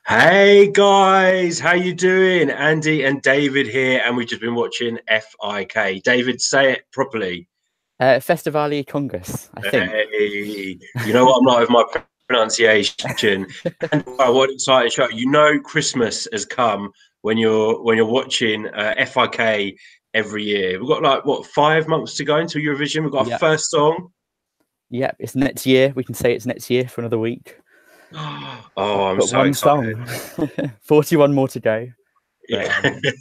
Hey guys, how you doing? Andy and David here, and we've just been watching FIK. David, say it properly. Festivali Congress, I think. Hey, you know what I'm like with my pronunciation. And wow, what an exciting show! You know, Christmas has come when you're watching FIK every year. We've got like what 5 months to go until Eurovision. We've got our Yeah, first song. yeah, it's next year. We can say it's next year for another week. Oh, I'm But so one excited. song, 41 more to go. But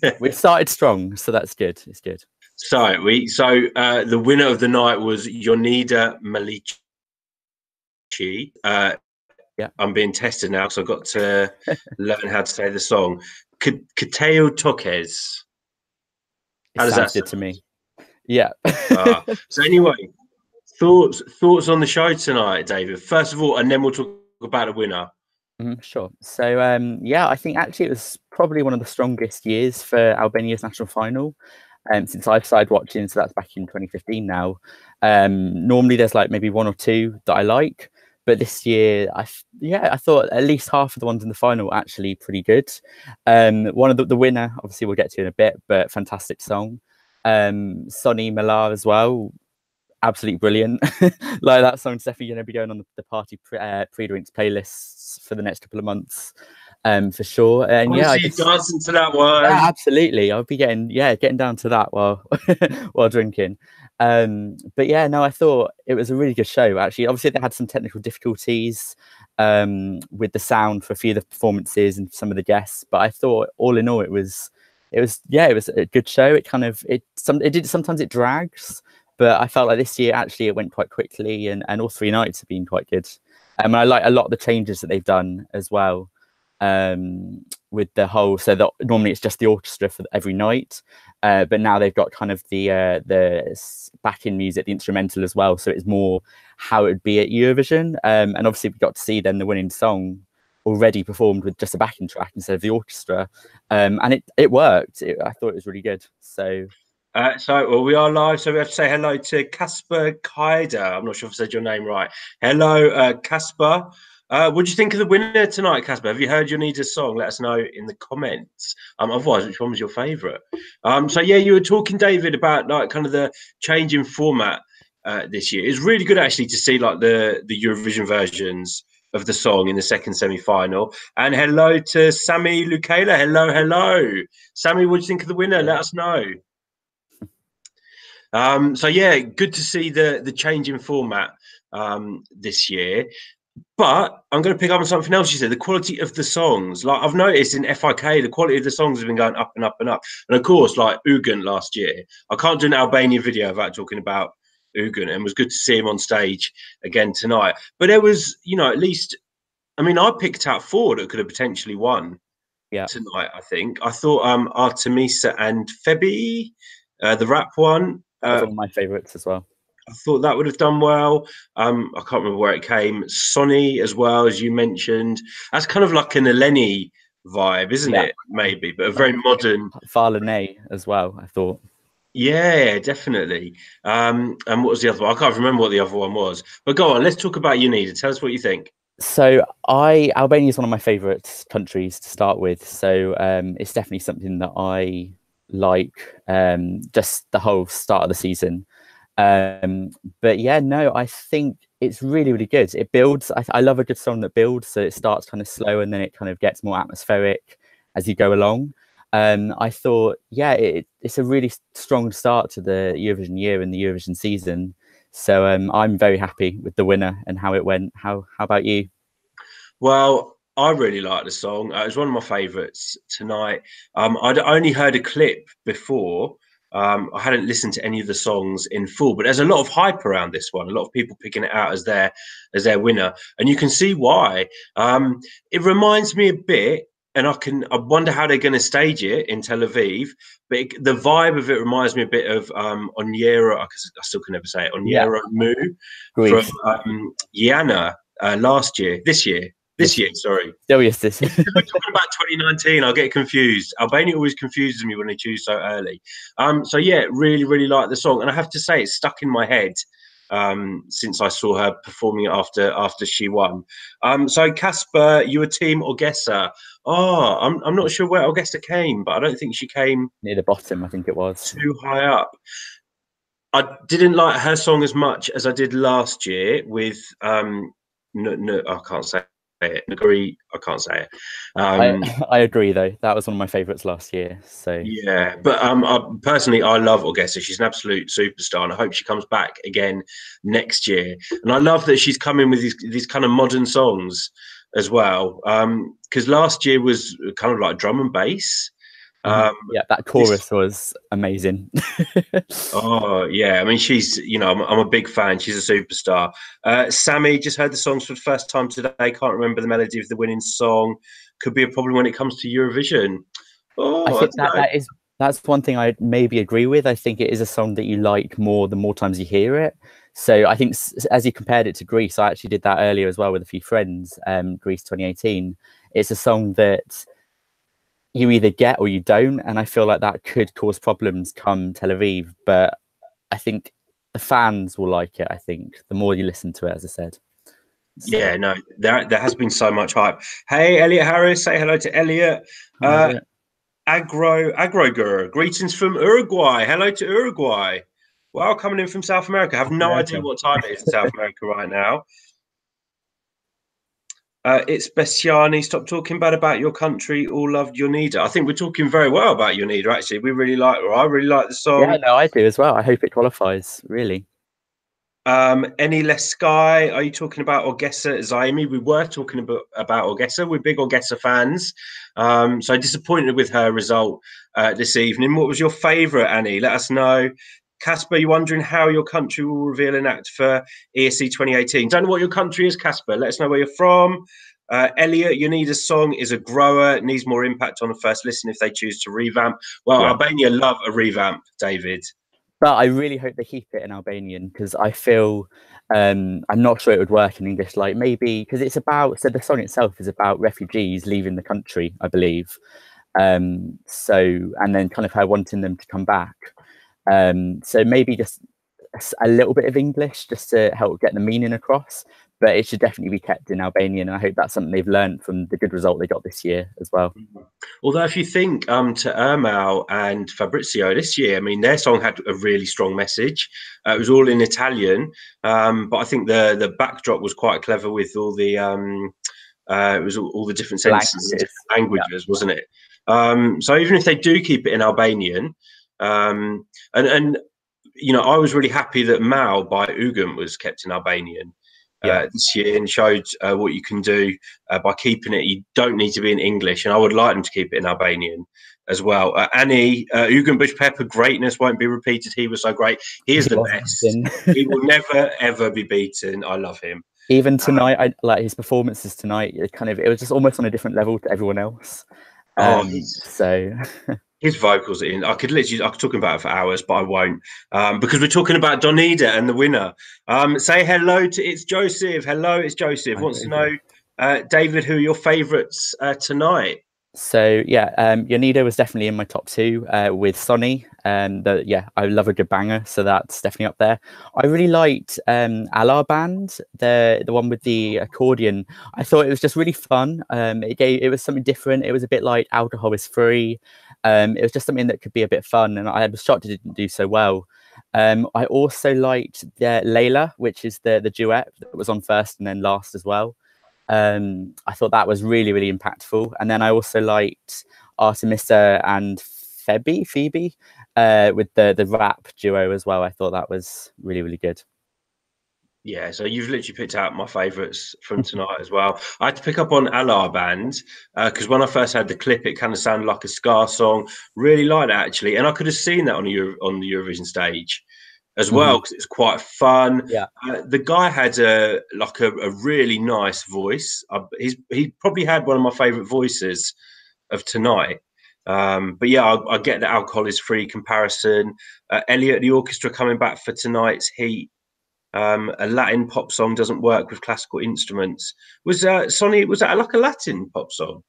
Yeah. we've started strong, so that's good. It's good. So the winner of the night was Jonida Maliqi. Uh, Yeah, I'm being tested now because I've got to learn how to say the song. Ktheju Tokës. it How does sounds that good to sound? me. Yeah. So anyway, thoughts on the show tonight, David. First of all, and then we'll talk about the winner. Sure. So, yeah, I think actually it was probably one of the strongest years for Albania's national final since I've started watching. So that's back in 2015 now. Normally there's like maybe one or two that I like, but this year, yeah, I thought at least half of the ones in the final were actually pretty good. One of the winner, obviously we'll get to in a bit, but fantastic song. Sonny Millar as well, absolutely brilliant. Like that song's definitely going to be going on the party pre-drinks playlists for the next couple of months, for sure. I And want to yeah, I see you just dancing to that yeah, one. absolutely. I'll be getting down to that while while drinking. But yeah, no, I thought it was a really good show. Actually, obviously they had some technical difficulties with the sound for a few of the performances and some of the guests, but I thought all in all it was a good show. It did sometimes it drags, but I felt like this year actually it went quite quickly, and all 3 nights have been quite good. And I like a lot of the changes that they've done as well. With the whole, so that normally it's just the orchestra for every night, but now they've got kind of the backing music, the instrumental as well, so it's more how it would be at Eurovision. And obviously we got to see then the winning song already performed with just a backing track instead of the orchestra, and it worked. I thought it was really good. So Well, we are live, so we have to say hello to Casper Kaider. I'm not sure if I said your name right. Hello, Casper. What do you think of the winner tonight, Casper? Have you heard Jonida's song? Let us know in the comments. Otherwise, which one was your favourite? So yeah, you were talking, David, about like kind of the change in format this year. It's really good actually to see like the Eurovision versions of the song in the second semi-final. And hello to Sammy Lukela. Hello, hello, Sammy. What do you think of the winner? Let us know. So yeah, good to see the change in format this year. But I'm going to pick up on something else you said. The quality of the songs, like I've noticed in FIK, the quality of the songs have been going up and up and up. And of course, like Ugan last year, I can't do an Albanian video without talking about Ugan, and it was good to see him on stage again tonight. But there was, at least, I mean, I picked out four that could have potentially won yeah, tonight. I think I thought Artemisa and Febi, the rap one. that was one of my favorites as well. I thought that would have done well. I can't remember where it came. Sonny as well, as you mentioned. That's kind of like an Eleni vibe, isn't Yeah, it? Maybe, but a like very modern. Farlanay as well, I thought. Yeah, definitely. And what was the other one? I can't remember what the other one was. But go on, let's talk about Unida. Tell us what you think. So Albania is one of my favorite countries to start with. So it's definitely something that I like, just the whole start of the season. But yeah, no, I think it's really, really good. It builds. I love a good song that builds. So it starts kind of slow and then it kind of gets more atmospheric as you go along. I thought, yeah, it's a really strong start to the Eurovision year and the Eurovision season. So I'm very happy with the winner and how it went. How about you? Well, I really like the song. It was one of my favourites tonight. I'd only heard a clip before. I hadn't listened to any of the songs in full, but there's a lot of hype around this one. A lot of people picking it out as their winner, and you can see why. It reminds me a bit, and I wonder how they're going to stage it in Tel Aviv. But the vibe of it reminds me a bit of Onyera. I still can never say it. Yeah, Onyera Mu from Greece. Yana last year, this Yes, year, sorry. still yes, this. We're talking about 2019. I'll get confused. Albania always confuses me when they choose so early. So yeah, really, really like the song, and I have to say, it's stuck in my head since I saw her performing it after she won. So Casper, you were team Orgessa. Oh, I'm not sure where Orgessa came, but I don't think she came near the bottom, I think it was. too high up. I didn't like her song as much as I did last year with I can't say it. Agree, I can't say it. I agree though. That was one of my favourites last year. So yeah, but personally, I love Orgessa. She's an absolute superstar, and I hope she comes back again next year. And I love that she's coming with these kind of modern songs as well. Because last year was kind of like drum and bass. Yeah, that chorus was amazing. Oh yeah, I mean she's I'm a big fan. She's a superstar. Sammy, just heard the songs for the first time today. Can't remember the melody of the winning song. Could be a problem when it comes to Eurovision. Oh, I think that's one thing I maybe agree with. I think it is a song that you like more the more times you hear it. So I think as you compared it to Greece, I actually did that earlier as well with a few friends. Greece 2018. It's a song that you either get or you don't, and I feel like that could cause problems come Tel Aviv. But I think the fans will like it. I think the more you listen to it, as I said. So. Yeah, no, there has been so much hype. Hey, Elliot Harris, say hello to Elliot. Agro Guru, greetings from Uruguay. Hello to Uruguay. Well, coming in from South America. I have no idea what time it is in South America right now. It's Bessiani. Stop talking bad about your country. All loved Jonida. I think we're talking very well about Jonida, actually. We really like her. I really like the song. Yeah, no, I do as well. I hope it qualifies, really. Any less sky? Are you talking about Orgessa Zaimi? We were talking about Orgessa. We're big Orgessa fans. So disappointed with her result this evening. What was your favourite, Annie? Let us know. Casper, you're wondering how your country will reveal an act for ESC 2018. Don't know what your country is, Casper. Let us know where you're from. Elliot, Jonida's song is a grower. Needs more impact on the first listen if they choose to revamp. Well, yeah. Albania love a revamp, David. But I really hope they keep it in Albanian, because I feel I'm not sure it would work in English. Like maybe because it's about, so the song itself is about refugees leaving the country, I believe. So, and then kind of her wanting them to come back. So maybe just a little bit of English just to help get the meaning across. But it should definitely be kept in Albanian. And I hope that's something they've learned from the good result they got this year as well. Although if you think to Ermal and Fabrizio this year, I mean, their song had a really strong message. It was all in Italian, but I think the backdrop was quite clever with all the it was all the different sentences, languages, yeah. Wasn't it? So even if they do keep it in Albanian, and I was really happy that Mal by Ugam was kept in Albanian. This year, and showed what you can do by keeping it. You don't need to be in English, and I would like them to keep it in Albanian as well. Annie, Ugan Bush Pepper, greatness won't be repeated. He was so great. He is the best. He will never ever be beaten. I love him. Even tonight, I like his performances tonight. It was just almost on a different level to everyone else. So. His vocals I could talk about it for hours, but I won't, because we're talking about Jonida and the winner. Say hello to It's Joseph. Hello, it's Joseph. Wants to know, David, who are your favourites tonight? So yeah, Jonida was definitely in my top two with Sonny. I love a good banger, so that's definitely up there. I really liked Alar Band, the one with the accordion. I thought it was just really fun. It was something different. It was a bit like Alcohol is Free. It was just something that could be a bit fun, and I was shocked it didn't do so well. I also liked Layla, which is the duet that was on first and then last as well. I thought that was really, really impactful. And then I also liked Artemisa and Phoebe with the rap duo as well. I thought that was really, really good. Yeah, so you've literally picked out my favourites from tonight as well. I had to pick up on Alar Band because when I first heard the clip, it kind of sounded like a ska song. Really liked it, actually. And I could have seen that on the Eurovision stage as well, because it's quite fun. Yeah, the guy had a really nice voice. He probably had one of my favourite voices of tonight. But yeah, I get the Alcohol is Free comparison. Elliot, the orchestra coming back for tonight's Heat. A Latin pop song doesn't work with classical instruments. Was Sonny? Was that like a Latin pop song?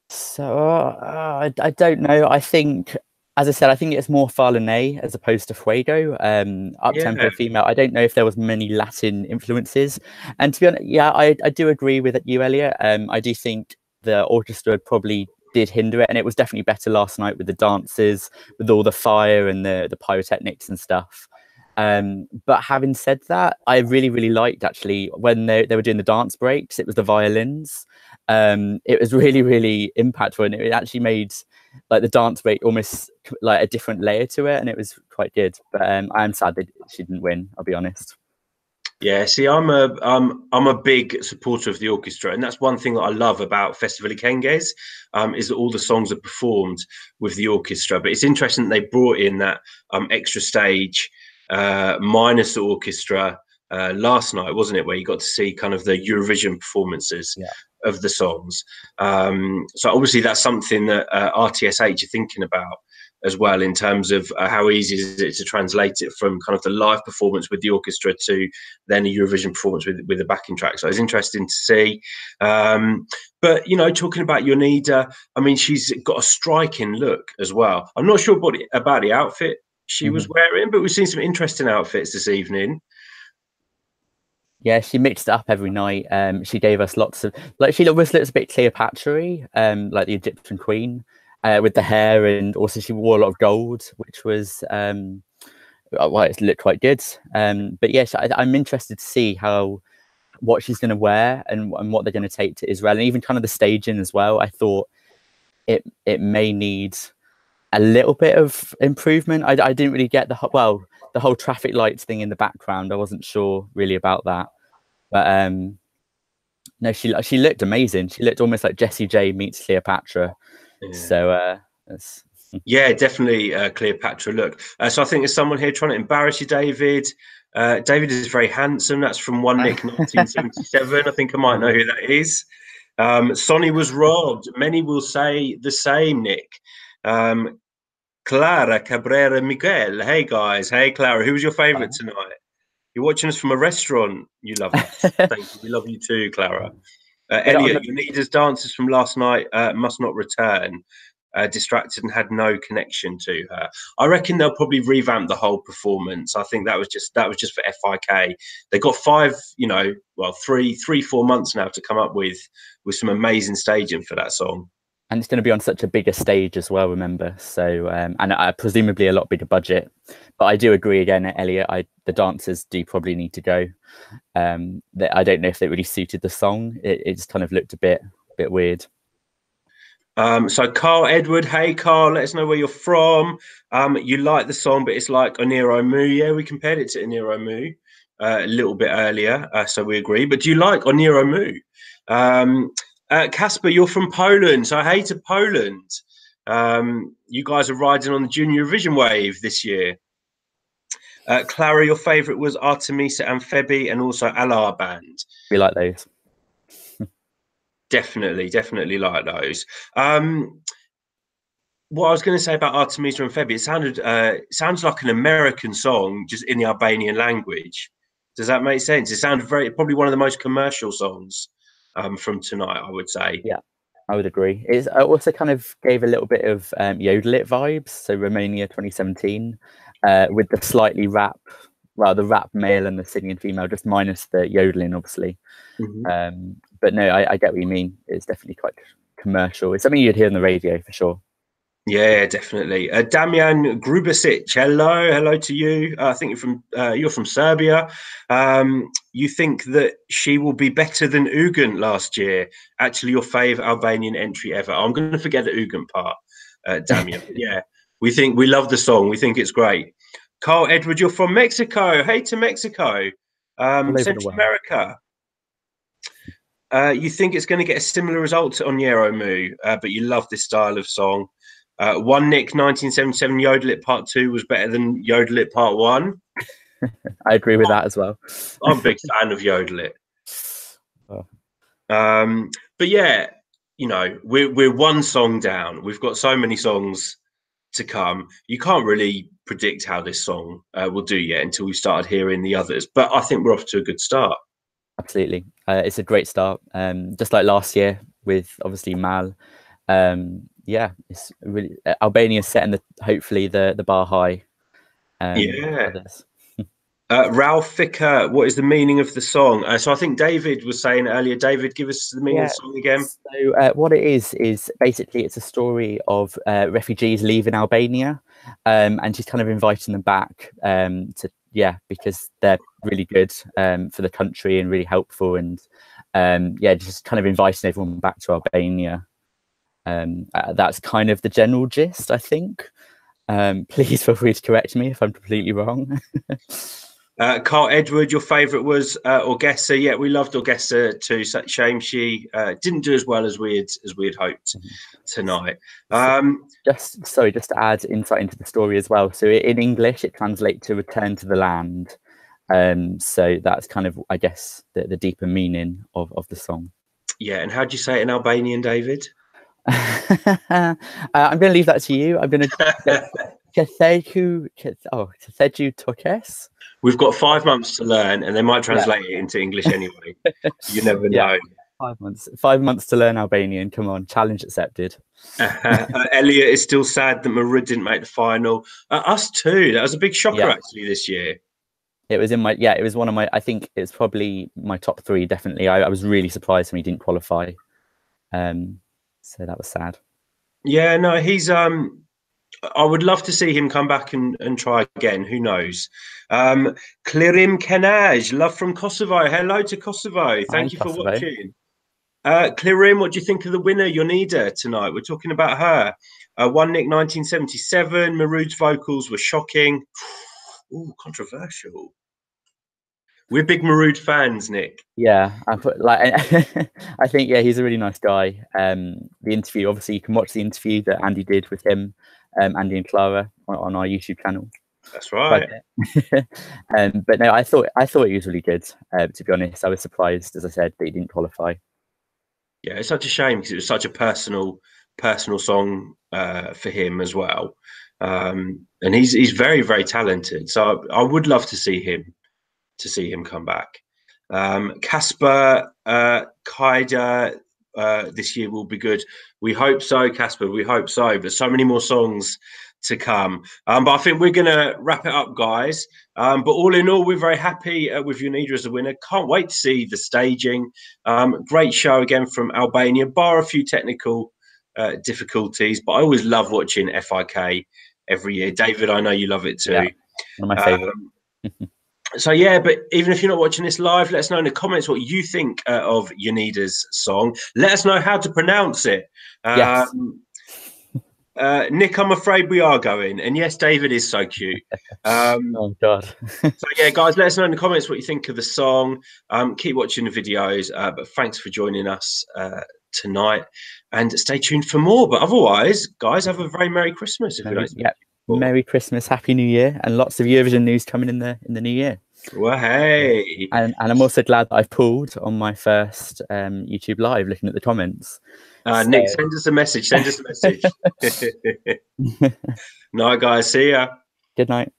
So I don't know. I think as I said, I think it's more Farlane as opposed to Fuego. Up-tempo female. I don't know if there was many Latin influences. And to be honest, yeah, I do agree with you, Elliot. I do think the orchestra probably did hinder it, and it was definitely better last night with the dances, with all the fire and the pyrotechnics and stuff. But having said that, I really liked actually when they were doing the dance breaks. It was the violins. It was really impactful, and it actually made like the dance break almost like a different layer to it, and it was quite good. But I am sad that she didn't win, I'll be honest. Yeah, see, I'm a big supporter of the orchestra, and that's one thing that I love about Festivali Kenges, is that all the songs are performed with the orchestra. But it's interesting that they brought in that extra stage minus the orchestra last night, wasn't it? Where you got to see kind of the Eurovision performances of the songs. So obviously that's something that RTSH are thinking about as well, in terms of how easy is it to translate it from kind of the live performance with the orchestra to then a Eurovision performance with the backing track. So it's interesting to see. But, you know, talking about Jonida, I mean, she's got a striking look as well. I'm not sure about the outfit she was wearing, but we've seen some interesting outfits this evening. Yeah, she mixed it up every night. She gave us lots of, like, she almost looks a bit Cleopatra-y, like the Egyptian queen, with the hair, and also she wore a lot of gold, which was well, it looked quite good. But yes, I'm interested to see what she's going to wear and what they're going to take to Israel, and even kind of the staging as well. I thought it may need a little bit of improvement. I didn't really get the whole traffic lights thing in the background. I wasn't sure really about that, but no, she looked amazing. She looked almost like Jessie J meets Cleopatra. Yeah. So yeah, definitely Cleopatra look. So I think there's someone here trying to embarrass you, David. David is very handsome. That's from One Nick 1977. I think I might know who that is. Sonny was robbed. Many will say the same, Nick. Clara Cabrera Miguel. Hey guys. Hey Clara. Who was your favorite tonight? You're watching us from a restaurant. You love us. Thank you. We love you too, Clara. Elliot, Jonida's dancers from last night must not return. Distracted and had no connection to her. I reckon they'll probably revamp the whole performance. I think that was just for FIK. They got 3-4 months now to come up with some amazing staging for that song. And it's going to be on such a bigger stage as well, remember? So, and presumably a lot bigger budget. But I do agree again, Elliot, the dancers do probably need to go. I don't know if they really suited the song. It just kind of looked a bit weird. So Carl Edward, hey Carl, let us know where you're from. You like the song, but it's like Oniro Mu. Yeah, we compared it to Oniro Mu a little bit earlier, so we agree. But do you like Oniro Mu? Casper, you're from Poland, so hey to Poland. You guys are riding on the Junior Eurovision wave this year. Clara, your favourite was Artemisa and Feby, and also Alar Band. We like those. Definitely like those. What I was going to say about Artemisa and Feby, it sounds like an American song just in the Albanian language. Does that make sense? It sounded probably one of the most commercial songs from tonight, I would say. Yeah, I would agree. It also kind of gave a little bit of Yodel It vibes, so Romania 2017, with the slightly rap, the rap male and the singing female, just minus the yodeling, obviously. But no, I get what you mean. It's definitely quite commercial. It's something you'd hear on the radio for sure. Yeah, definitely. Damian Grubasic, hello to you. I think you're from Serbia. You think that she will be better than Ugent last year? Actually, your fave Albanian entry ever. I'm going to forget the Ugent part, Damian. Yeah, we love the song. We think it's great. Carl Edward, you're from Mexico. Hey to Mexico, Central America. You think it's going to get a similar result to Oniro Mu, but you love this style of song. One Nick 1977 Yodel It Part 2 was better than Yodel It Part 1. I agree with that as well. I'm a big fan of Yodel It. But yeah, you know, we're one song down. We've got so many songs to come. You can't really predict how this song will do yet until we started hearing the others. But I think we're off to a good start. Absolutely. It's a great start. Just like last year with obviously Mal. yeah, it's really Albania's setting hopefully the bar high. Yeah. Others. Ralph Ficker, what is the meaning of the song? So I think David was saying earlier. David, give us the meaning of the song again. So what it is basically it's a story of refugees leaving Albania, and she's kind of inviting them back because they're really good for the country and really helpful, and just kind of inviting everyone back to Albania. That's kind of the general gist, I think. Please feel free to correct me if I'm completely wrong. Carl Edward, your favourite was Orgessa. Yeah, we loved Orgessa too. Shame she didn't do as well as we had hoped tonight. Just to add insight into the story as well. So in English, it translates to "return to the land." So that's kind of, I guess, the deeper meaning of the song. Yeah, and how do you say it in Albanian, David? I'm going to leave that to you. I'm going to Ktheju Tokës. We've got 5 months to learn, and they might translate it into English anyway. You never know. 5 months. 5 months to learn Albanian. Come on, challenge accepted. Elliot is still sad that Marud didn't make the final. Us too. That was a big shocker actually this year. It was it was one of my. I think it's probably my top 3. Definitely, I was really surprised when he didn't qualify. So that was sad. Yeah, no, he's. I would love to see him come back and try again. Who knows? Klirim Kenges, love from Kosovo. Hello to Kosovo. Thank you for watching. Klirim, what do you think of the winner, Jonida, tonight? We're talking about her. One Nick 1977. Marud's vocals were shocking. Ooh, controversial. We're big Marud fans, Nick. Yeah, I think he's a really nice guy. The interview, obviously, you can watch the interview that Andy did with him, Andy and Clara, on our YouTube channel. That's right. But no, I thought he was really good. To be honest, I was surprised, as I said, that he didn't qualify. Yeah, it's such a shame because it was such a personal song for him as well, and he's very, very talented. So I would love to see him come back. Kasper Kaida this year will be good. We hope so, Kasper. We hope so. There's so many more songs to come. But I think we're going to wrap it up, guys. But all in all, we're very happy with Jonida as a winner. Can't wait to see the staging. Great show again from Albania, bar a few technical difficulties. But I always love watching FIK every year. David, I know you love it too. Yeah, one of my favourite. So yeah, but even if you're not watching this live, let us know in the comments what you think of Jonida's song. Let us know how to pronounce it. Yes. Nick, I'm afraid we are going. And yes, David is so cute. Oh God. So yeah, guys, let us know in the comments what you think of the song. Keep watching the videos. But thanks for joining us tonight, and stay tuned for more. But otherwise, guys, have a very Merry Christmas. Merry Christmas, Happy New Year, and lots of Eurovision news coming in the new year. Well, hey. And I'm also glad that I've pulled on my first YouTube live, looking at the comments. Nick, send us a message. Send us a message. Night, guys. See ya. Good night.